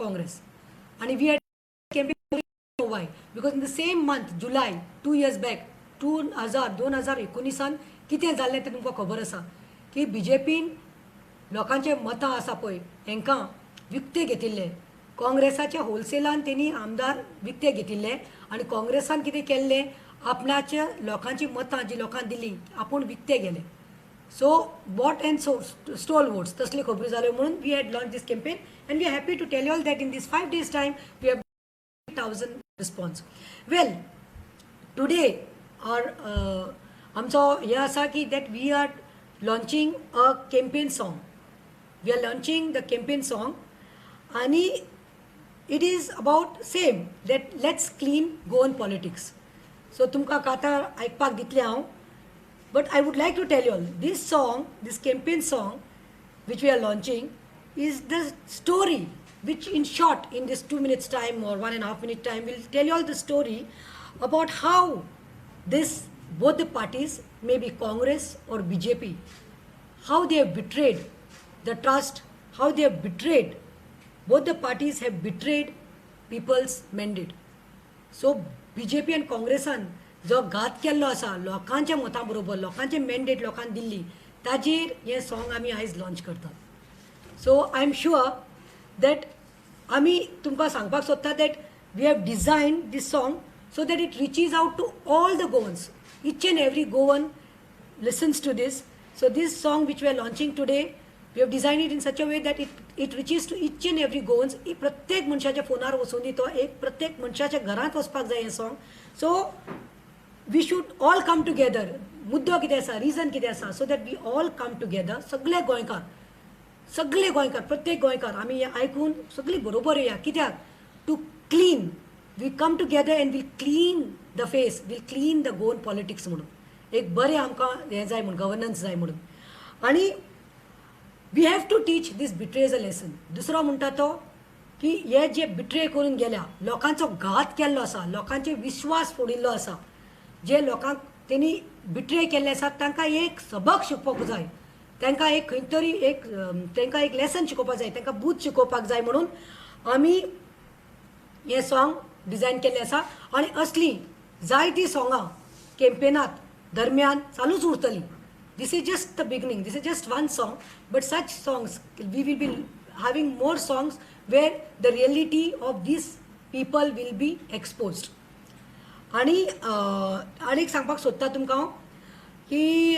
Congress. And we had campaign why? Because in the same month, July, 2 years back, 2019 कितें जाल्लें तें तुमकां खबर आसा की बीजेपीन लोकांचे मतां आसा पळय हांकां विकते घेतिल्ले. काँग्रेसाच्या होलसेलान तेणी आमदार विकते घेतिल्ले आनी काँग्रेसान कितें केल्लें आपणाच्या लोकांची मतां जी लोकांक दिली आपूण विकते गेले. So bought and stole votes तसले खबरी जाल्यो म्हणून we had launched this campaign and we are happy to tell you all that in this 5 days time we have 1000 response. Well today आमचो हे आसा की that we are launching a campaign song. We are launching the campaign song आनी it is about same that let's clean Goan politics. So तुमकां आतां आयकपाक दितलें हांव. But I would like to tell you all, this song, this campaign song, which we are launching, is the story, which in short, in this 2 minutes time or 1.5 minute time, will tell you all the story about how both the parties, maybe Congress or BJP, how they have betrayed the trust, how they have betrayed, both the parties have betrayed people's mandate. So BJP and Congressan जो घात केल्लो आसा लोकांच्या मतां बरोबर लोकांचे mandate लोकांक दिल्ली ताजेर हें सॉंग आमी आयज लॉन्च करतात. So I am sure that आमी तुमकां सांगपाक सोदता that we have design this song so that it reaches out to all the Goans. Each and every Goan listens to this. So this song which we are launching today we have design it in such a way that it reaches to each and every Goans. प्रत्येक मनशाच्या फोनार वचून दी तो एक प्रत्येक मनशाच्या घरांत वचपाक जाय हें song. So we should all come together. मुद्दो कितें आसा रिजन कितें आसा so that we all come together. सगळे गोंयकार प्रत्येक गोंयकार आमी हें आयकून सगळी बरोबर येया. कित्याक to clean we come together and will clean the face, will clean the Goan politics म्हणून एक बरें आमकां हें जाय म्हणून गव्हर्नन्स जाय म्हणून. आनी we have to teach this betrayers a lesson. दुसरो म्हणटा तो की हे जे बिट्रे करून गेल्या लोकांचो घात केल्लो आसा लोकांचे विश्वास फोडिल्लो आसा जे लोकांक तेणी बिट्रे केल्ले आसात तांकां एक सबक शिकोवपाक जाय. तांकां एक खंय तरी तांकां एक लेसन शिकोवपाक जाय तांकां बूथ शिकोवपाक जाय म्हणून आमी हें सॉंग डिझायन केल्लें आसा. आनी असलीं जायतीं सॉंगां कॅम्पेनांत दरम्यान चालूच उरतलीं. This is just the beginning. This is just one song but such songs we will be having more songs where the reality of this people will be exposed. आनी आनीक सांगपाक सोदता तुमकां हांव की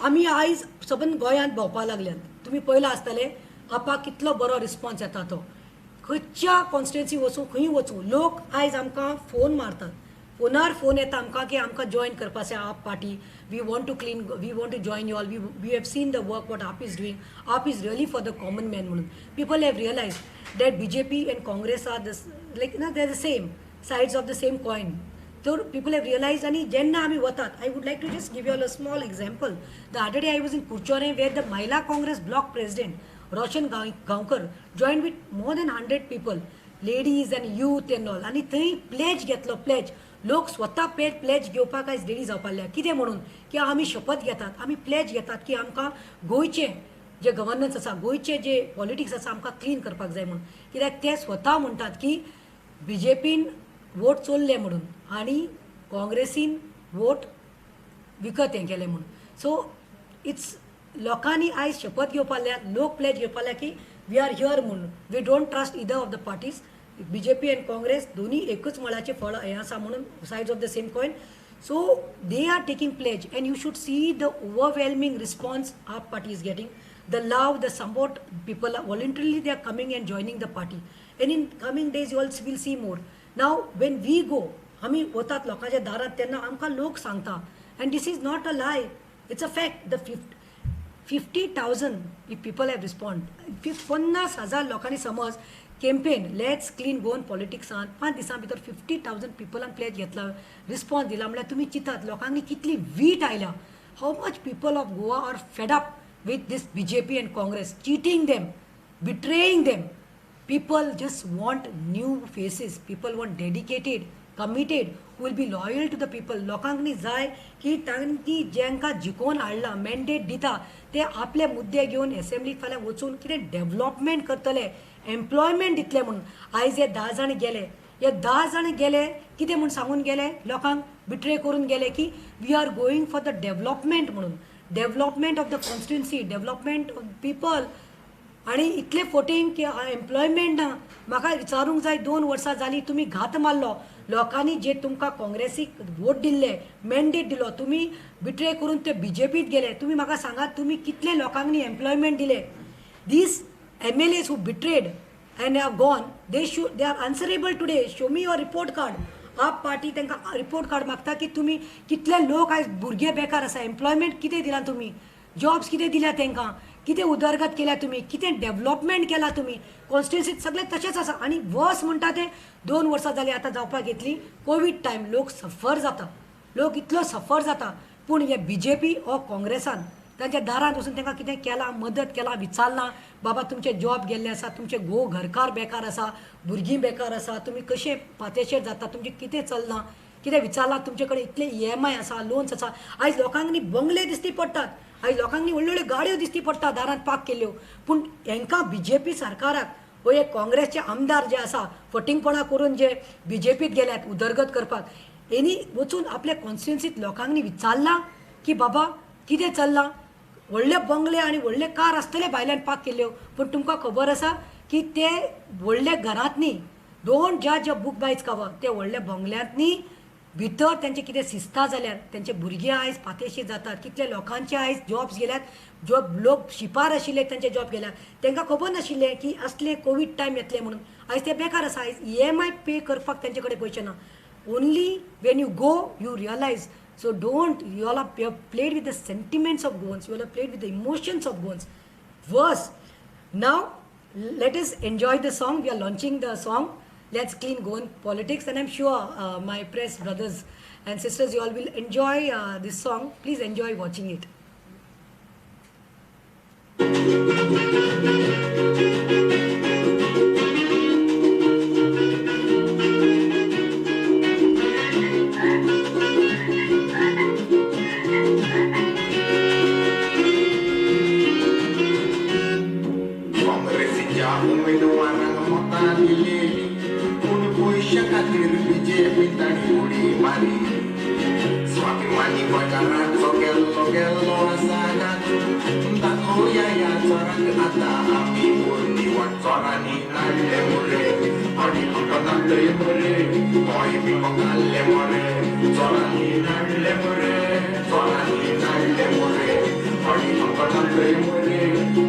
आमी आयज सबंद गोंयांत भोंवपाक लागल्यात. तुमी पळयलां आसतलें आपाक कितलो बरो रिस्पॉन्स येता तो. खंयच्या कॉन्स्टिट्युएन्सी वचूं खंय वचूं लोक आयज आमकां फोन मारतात. फोनार फोन येता आमकां की आमकां जॉयन करपाचें AAP party. We want to clean we want to join you all. We have seen the work what AAP is doing. AAP is really for the common man म्हणून. People have realise that BJP and Congress are this like they're the same sides of the same coin. So people have realized and jenna ami vatat. I would like to just give you all a small example. The other day I was in Kurchore where the Mahila Congress block president Roshan Gaonkar joined with more than 100 people, ladies and youth and all. आणि थंय pledge घेतलो pledge. लोक स्वता pledge घेवपाक आयज ready जावपाक लागल्या. कितें म्हणून की आमी शपथ घेतात आमी pledge घेतात की आमकां गोंयचें जे गव्हर्नन्स आसा गोंयचे जे पॉलिटिक्स आसा आमकां क्लीन करपाक जाय म्हणून. कित्याक ते स्वता म्हणटात की बीजेपीन वोट चोरले म्हणून आनी काँग्रेसीन वोट विकत हें केलें म्हणून. सो इट्स लोकांनी आयज शपथ घेवपाक लागल्या लोक प्लेज घेवपाक लागल्या की वी आर हियर म्हणून. We don't trust either of the parties. BJP and Congress दोनी एकूच मळाचें फळ हें आसा म्हणून sides of the same coin. So they are taking pledge and you should see the overwhelming response AAP party is getting. The love, the support, people are voluntarily they are coming and joining the party. And in coming days you also will see more. Now when we go, आमी वतात लोकांच्या दारांत तेन्ना आमकां लोक सांगता and this is not a lie. It's a fact. The 50,000 if people have responded. 50,000 लोकांनी समज कॅम्पेन लेट्स क्लीन गोवन पॉलिटिक्सान 5 दिसां भितर 50,000 पिपलान प्लेज घेतला रिस्पॉन्स दिला म्हळ्यार तुमी चिंतात लोकांनी कितली वीट आयल्या. How much people of Goa are fed up with this BJP and Congress cheating them, betraying them. People just want new faces. People want dedicated committed, who will be loyal to the people. लोकांनी जाय की तांणी जेंकां जिखोवन हाडलां, mandate दिता ते आपले मुद्दे घेवन एसेंब्लीक फाल्यां वचून कितें डेव्हलपमेंट करतले, एम्प्लॉयमेंट दितले म्हणून. आयज हे 10 जाण गेले, हे 10 जाण गेले कितें म्हूण सांगून गेले, लोकांक बिट्रे करून गेले की we are going for the development म्हणून. Development of the constituency, development of people. आणि इतले फोटींग की एम्प्लॉयमेंट ना. म्हाका विचारूंक जाय, 2 वर्सां जालीं तुमी घात मारलो. लोकांनी जे तुमकां काँग्रेसीक वोट दिल्ले, मॅन्डेट दिलो, तुमी बिट्रे करून ते BJPत गेले. तुमी म्हाका सांगात तुमी कितले लोकांनी एम्प्लॉयमेंट दिले. दीस MLAs who betrayed and have gone, they are answerable today. Show me your report card. आप पार्टी तांकां रिपोर्ट कार्ड मागता की तुमी कितले लोक आयज भुरगे बेकार आसा. एम्प्लॉयमेंट कितें दिलां तुमी, जॉब्स कितें दिल्या तांकां, कितें उदरगत केल्या तुमी, कितें डेव्हलपमेंट केला तुमी. कॉन्स्टिट्युन्सीत सगळें तशेंच आसा. आनी वर्स म्हणटा ते 2 वर्सां जालीं आतां जावपाक येतली. कोवीड टायम लोक सफर जाता, लोक इतलो सफर जाता. पूण हे BJP हो काँग्रेसान तांच्या दारांत वचून तांकां कितें केलां, मदत केलां, विचारलां बाबा तुमचे जॉब गेल्ले आसा, तुमचे घरकार बेकार आसा, भुरगीं बेकार आसा, तुमी कशे पातेशेर जाता, तुमचें कितें चलना, कितें विचारलां. तुमचे कडेन इतले EMI आसा, लोन्स आसा. आयज लोकांनी बंगले दिसती पडटात, आयज लोकांनी व्हडल्यो व्हडल्यो गाडयो दिसती पडटा दारांत पार्क केल्ल्यो. पूण हांकां BJP सरकाराक हो एक काँग्रेसचे आमदार जे आसा फटिंगपणां करून जे BJPत गेल्यात उदरगत करपाक, हेणी वचून आपल्या कॉन्स्टिट्युन्सीत लोकांनी विचारलां की बाबा कितें चल्लां. व्हडले बंगले आनी व्हडले कार आसतले भायल्यान पार्क केल्ल्यो, पूण तुमकां खबर आसा की ते व्हडले घरांत न्ही. डोंट जज अ बूक बाय इट्स कवर. ते व्हडल्या बंगल्यांत न्ही, भितर तेंचे कितें सिस्ता जाल्यार तेंचे भुरगे आयज पातेशीर जातात. कितले लोकांचे आयज जॉब्स गेल्यात, लोक शिपार आशिल्ले तांचे जॉब गेल्यात. तांकां खबर नाशिल्लें की असले कोवीड टायम येतले म्हणून. आयज ते बेकार आसा. आयज EMI पे करपाक तेंचे कडेन पयशे ना. Only Wien you go you realise. So you all have played with the sentiments of Goans, you all have played with the emotions of Goans. Worse. Now, let us enjoy the song. We are launching the song, Let's Clean Goan Politics. And I'm sure my press brothers and sisters, you all will enjoy this song. Please enjoy watching it. स्वाभिमानी बजाराचो गेल्लो आसा दाखोवया चोराक आतां आमी मोरनी वा चोरांनी नाडले मोरे. आनी म्हाका नाडलय मोरे, गोंय बी काडले मोरे. चोरांनी नाडले मोरे, चोरांनी नाडले मोरे. आनी म्हाका नाडलय मोरे,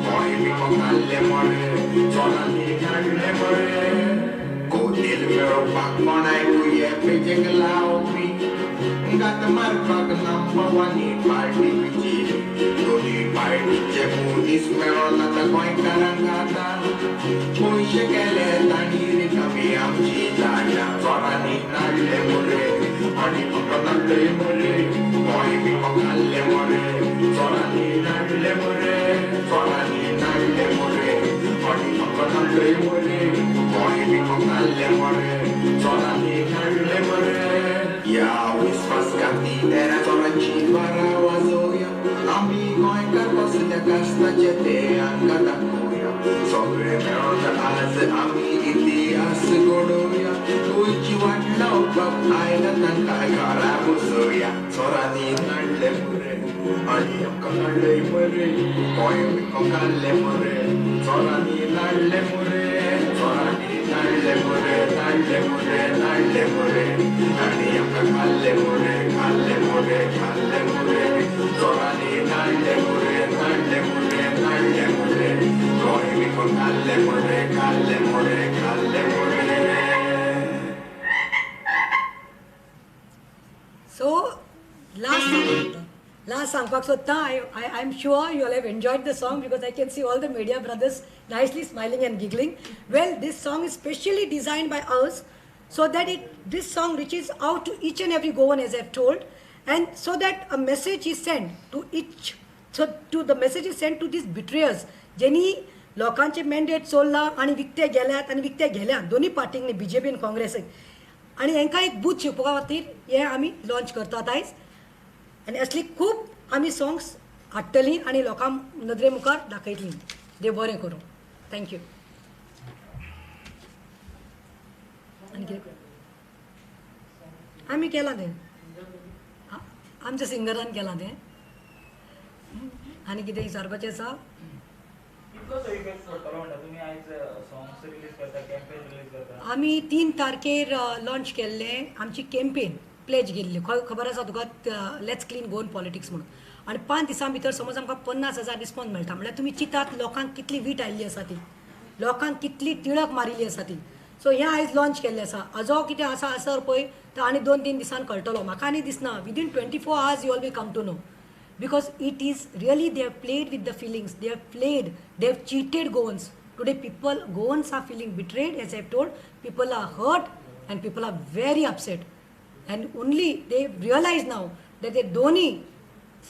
गोंय बी काडले मोरे. चोरांनी नाडले मोरे. कोतील मेळोवपाक कोणाय तुये पेजेक लावपी गात मारपाक नंबर 1 पार्टी BJP. दोनी पार्टीचे मनीस मेळोन आतां गोंयकारांक आतां पयशे गेले तांणी रिकामी आमची दाड्या. चोरांनी नाडले मोरे, आनी म्हाका नाडलय मोरे, गोंय बी काडले मोरे. चोरांनी नाडले मोरे, चोरांनी नाडले मोरे. आनी म्हाका नाडलय मोरे, गोंय बी काडले मोरे. चोरांनी नाडले मोरे. या विस्वासघाती तेरा चोरांची बरा वाजोवया. आमी गोंयकार कसल्या कास्ताचे ते हांकां दाखोवया. सगळे मेळोन आज आमी इतिहास घडोवया. गोंयची वाट लावपाक आयला तांकां घरा बसोवया. चोरांनी नाडले मोरे, आनी आमकां नाडलय मोरे, गोंय बी काडले मोरे. चोरांनी नाडले मोरे, चोरांनी नाडले मोरे, नाडले मोरे, नाडले मोरे. आनी आमकां खाल्ले मोरे, खाल्ले मोरे, खाल्ले मोरे. चोरांनी नाडले मोरे, नाडले मोरे, नाडले मोरे. गोंय बी काडले मोरे, खाल्ले मोरे, खाल्ले मोरे. So, last सांगपाक सोदता. I'm sure you all have enjoyed the song because I can see all the media brothers nicely smiling and giggling. Well, this song is specially designed by us so that this song reaches out to each and every Goan, as I've told, and so that a message is sent to the message is sent to these betrayers, ज्यांनी लोकांचे mandate चोरला आणि विकते गेल्यात आणि विकते गेल्या दोन्ही पार्टींनी BJP आणि काँग्रेस. आनी हांकां एक बूथ शिवपा खातीर हे आमी लॉन्च करतात आयज आनी असली खूब आमी सॉंग्स हाडटलीं आनी लोकां नदरे मुखार दाखयतलीं. देव बरें करूं. थँक्यू. आनी कितें आमी केलां तें आमच्या सिंगरान केलां तें. आनी कितें विचारपाचें आसा? कितलोसो इफेक्ट पडटलो म्हणटा तुमी आयज सॉंग्स रिलीज करता कॅम्पेन रिलीज करता आमी 3 तारखेर लॉन्च केल्लें आमची कॅम्पेन प्लेज गेल्ली. खबर आसा तुका लेट्स क्लीन गोवन पॉलिटिक्स म्हणून. आनी 5 दिसां भितर समज आमकां 50,000 रिस्पॉन्स मेळटा म्हळ्यार तुमी चिंतात लोकांक कितली वीट आयिल्ली आसा ती, लोकांक कितली तिळक मारिल्ली आसा ती. सो हें आयज लॉन्च केल्लें आसा. हाजो कितें आसा असर पळय तो आनी 2-3 दिसान कळटलो. म्हाका आनी दिसना within 24 hours you all be come to know. Because it is really they have played with the feelings, they have cheated Goans. Today people, Goans are feeling betrayed, as I have told, people are hurt and people are very upset. And only they realize now that they दोनी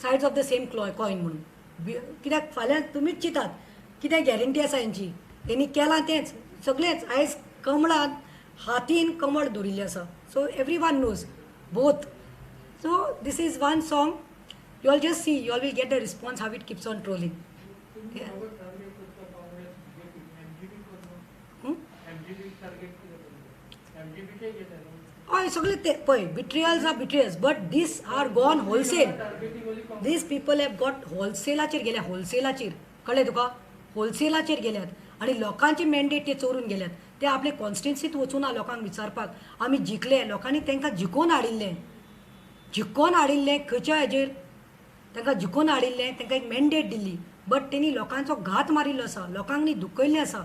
sides of the same coin म्हणून. कित्याक फाल्यां तुमीच चिंतात कितें guarantee आसा हेंची. हेणी केलां तेंच सगळेंच आयज कमळान हातीन कमळ दवरिल्लें आसा. So every one knows both. So this is one song. You all just see, you all will get the response how it keeps on trolling. Yeah. हय सगळे ते पळय betrayals are betrayals, but these are gone wholesale. These people have got होलसेलाचेर गेल्या, होलसेलाचेर कळ्ळें तुका, होलसेलाचेर गेल्यात आनी लोकांचे mandate ते चोरून गेल्यात. ते आपले कॉन्स्टिट्युन्सींत वचूना लोकांक विचारपाक आमी जिखले. लोकांनी तांकां जिखोवन हाडिल्लें खंयच्या हेजेर तांकां जिखोवन हाडिल्लें, तांकां एक मॅन्डेट दिल्ली. बट तेणी लोकांचो घात मारिल्लो आसा, लोकांक न्ही दुखयल्लें आसा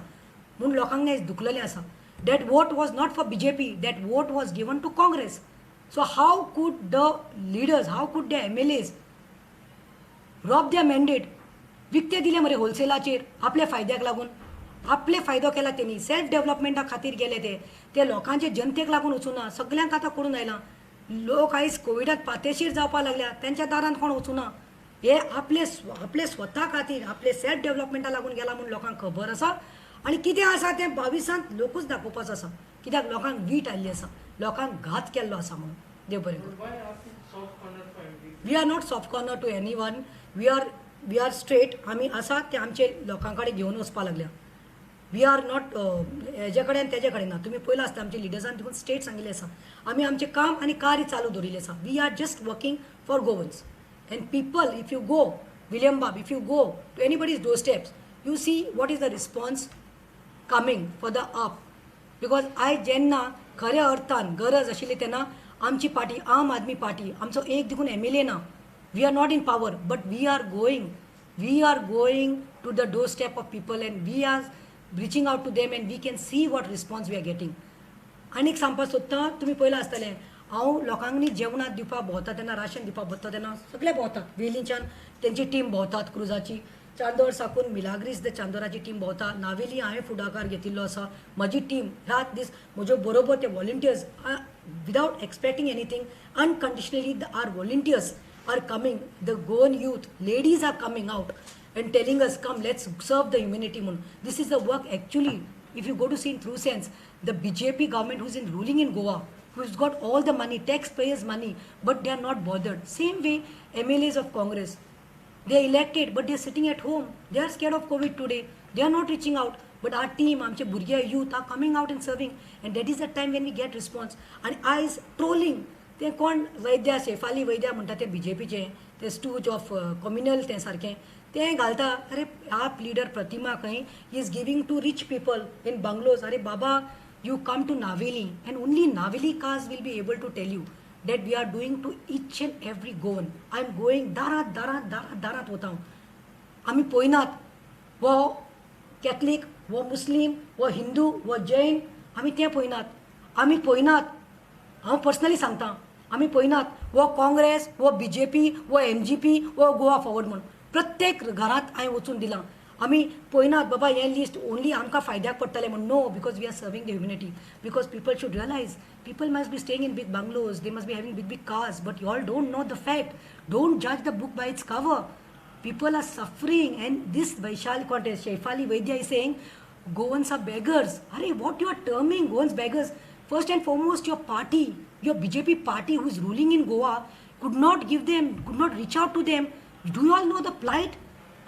म्हूण लोकांक आयज दुखलेलें आसा. That vote was not for BJP, that vote was given to Congress. So how could the leaders, how could the MLAs rob the mandate. विकते दिले मरे होलसेलाचेर आपल्या फायद्याक लागून. आपले फायदो केला तेणी, सेल्फ डेव्हलपमेंटा खातीर गेले ते लोकांचे जनतेक लागून वचूना. सगळ्यांक आतां कळून आयलां लोक आयज कोविडात पातेशीर जावपाक लागल्या, त्यांच्या दारांत कोण वचूना. हे आपले स्वता खातीर आपले सेल्फ डेव्हलपमेंटा लागून गेला म्हणून लोकांक खबर आसा. आनी कितें आसा तें 22 लोकूच दाखोवपाचो आसा. कित्याक लोकांक वीट आयिल्ली आसा, लोकांक घात केल्लो आसा म्हणून. देव बरें करूं. We are not soft corner to any one. We are straight. आमी आसा ते आमचे लोकां कडेन घेवन वचपा लागल्या. वी आर नॉट हेजे कडेन तेजे कडेन ना. तुमी पळयलां आसता आमच्या लिडर्सान देखून स्टेट सांगिल्लें आसा आमी आमचें काम आनी कार्य चालू दवरिल्लें आसा. We are just working for Goans. And people if you go William बाब, if you go to anybody's door steps, you see what is the response coming for the AAP. Because आयज जेन्ना खऱ्या अर्थान गरज आशिल्ली तेन्ना आमची पार्टी आम आदमी पार्टी, आमचो एक देखून MLA ना. We are not in power but we are going to the door step of people and we are reaching out to them and we can see what response we are getting. आनीक सांगपाक सोदता, तुमी पळयलां आसतलें हांव लोकांक न्ही जेवणाक दिवपाक भोंवता तेन्ना, राशन दिवपाक भोंवता तेन्ना सगळे भोंवतात. वेलींच्यान तेंची टीम भोंवतात क्रुजाची, चांदोर साकून मिलाग्रीस द चांदोराची टीम भोंवता. नावेली हांवें फुडाकार घेतिल्लो आसा. म्हजी टीम रात दीस म्हज्यो बरोबर ते volunteers without expecting anything unconditionally are volunteers are coming. The Goan youth ladies are coming out and telling us come let's serve the humanity mun. This is the work actually if you go to see in true sense the BJP government who's in ruling in Goa, who's got all the money, taxpayers money, but they are not bothered. Same way MLAs of Congress, they are elected but they are sitting at home, they are scared of COVID today, they are not reaching out. But our team, amche burge youth are coming out and serving, and that is the time when we get response. And eyes trolling ते कोण वैद्या शेफाली वैद्या म्हणटा ते BJPचे ते stooge of communal ते सारकें ते घालता. अरे आप लीडर प्रतिमा खंय is giving to rich people in bungalows. अरे बाबा you come to Navelim and only Navelim cause will be able to tell you that we are doing to each and every Goan. I am going दारात दारात दारात दारात वता हांव. आमी पळयनात वो कॅथलीक वो मुस्लीम वो हिंदू वो जैन, आमी तें पळयनात. आमी पळयनात, हांव पर्सनली सांगता, आमी पळयनात वो काँग्रेस वो BJP वो MGP वो गोवा फॉरवर्ड म्हणून प्रत्येक घरांत हांवें वचून दिलां. आमी पळयनात बाबा हें लिस्ट ओन्ली आमकां फायद्याक पडटलें म्हणून. No, because we are serving the humanity. Because people should realise people must be staying in big bungalows, they must be having big cars, but you all don't know the fact. Don't जज the book by its cover. People are suffering, and this Vaishali contest, Shaifali Vaidya is saying, Goans are beggars. Are what you are terming Goans beggars? first and foremost, your party, your BJP party who is ruling in Goa, could not reach out to them. Do you all know the plight?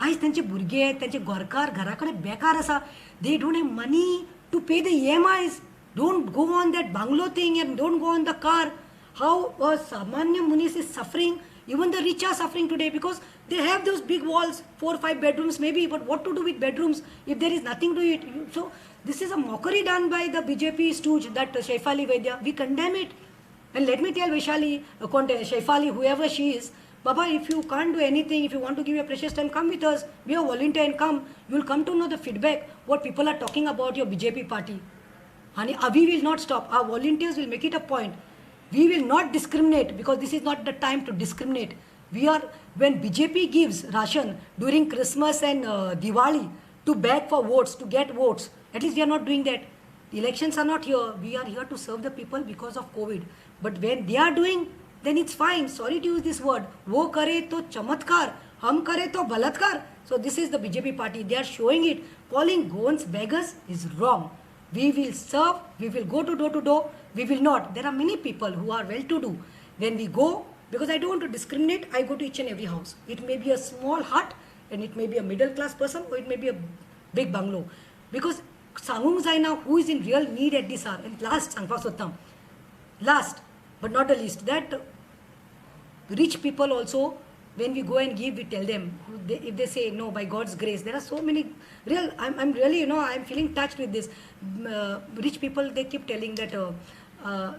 आयज त्यांचे भुरगे त्यांचे घरकार घरा कडेन बेकार आसा. They don't have money to pay the EMIs. Don't go on that bungalow thing and don't go on the car. How a Samanya Munis is suffering. Even the rich are suffering today because they have those big walls, 4 or 5 bedrooms maybe, but what to do with bedrooms if there is nothing to it? So this is a mockery done by the BJP stooge, that Shaifali Vaidya. We condemn it. And let me tell Vaishali, Shaifali, whoever she is, Baba, if you can't do anything, if you want to give your precious time, come with us. Be a volunteer and come. You will come to know the feedback, what people are talking about your BJP party. And we will not stop. Our volunteers will make it a point. We will not discriminate because this is not the time to discriminate. When BJP gives ration during Christmas and Diwali to beg for votes, to get votes, at least we are not doing that. The elections are not here. We are here to serve the people because of COVID. But when they are doing, then it's fine. Sorry to use this word. Wo kare to chamatkar, hum kare to balatkar. So this is the BJP party. They are showing it. Calling Goans beggars is wrong. We will serve. We will go to door. We will not. There are many people who are well-to-do. When we go, because I don't want to discriminate, I go to each and every house. It may be a small hut and it may be a middle-class person or it may be a big bungalow. Because Sangung Zaina, who is in real need at this hour, and last but not the least, that rich people also, when we go and give, we tell them, if they say no, by God's grace, there are so many I'm really, I'm feeling touched with this. Rich people, they keep telling that,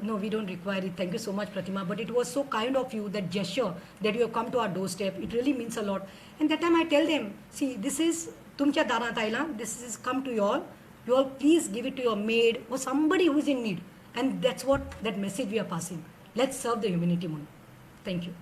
no, we don't require it. Thank you so much, Pratima. But it was so kind of you, that gesture, that you have come to our doorstep. It really means a lot. And that time I tell them, see, this is Tumcha Darat Island. This is come to you all. You all please give it to your maid or somebody who is in need. And that's what that message we are passing. Let's serve the humanity, Moon. Thank you.